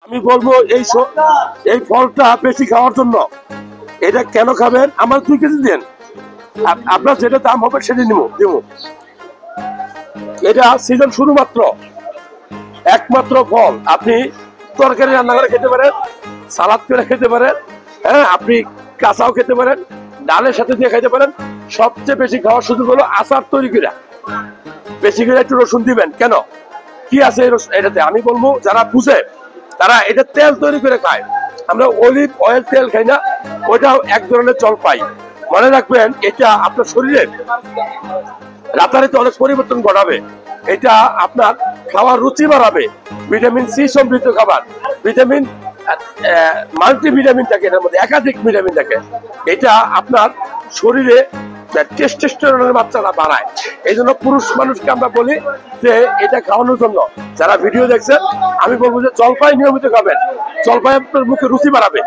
আমি বলবো এই ফলটা বেশি খাওয়ার জন্য। এটা কেন খাবেন? আমার 2 কেজি দেন, আপনার যেটা দাম হবে সেটা দিব। এটা সিজন শুধুমাত্র একমাত্র ফল। আপনি তরকারি রান্না করে খেতে পারেন, সালাদ করে খেতে পারেন, হ্যাঁ আপনি কাঁচাও খেতে পারেন, ডালের সাথে দিয়ে খেতে পারেন। সবচেয়ে বেশি খাওয়ার সুযোগ হলো আচার তৈরি করে। বেশি করে একটু রসুন দিবেন। কেন, কি আছে এটাতে? আমি বলবো যারা বুঝে তারা এটা তেল তৈরি করে খায়। আমরা অলিভ অয়েল তেল খাই না, ওইটাও এক ধরনের জলপাই। মনে রাখবেন, এটা আপনার শরীরে রাতারাতি অনেক পরিবর্তন ঘটাবে। এটা আপনার খাওয়ার রুচি বাড়াবে। ভিটামিন সি সমৃদ্ধ খাবার, ভিটামিন মাল্টিভিটামিন থাকে, এটার মধ্যে একাধিক ভিটামিন থাকে। এটা আপনার শরীরে টেস্টোস্টেরনের মাত্রাটা বাড়ায়। এই জন্য পুরুষ মানুষকে আমরা বলি যে এটা খাওয়ানোর জন্য। যারা ভিডিও দেখছেন, আমি বলবো যে জলপাই নিয়মিত খাবেন, জলপাই আপনার মুখে রুচি বাড়াবে।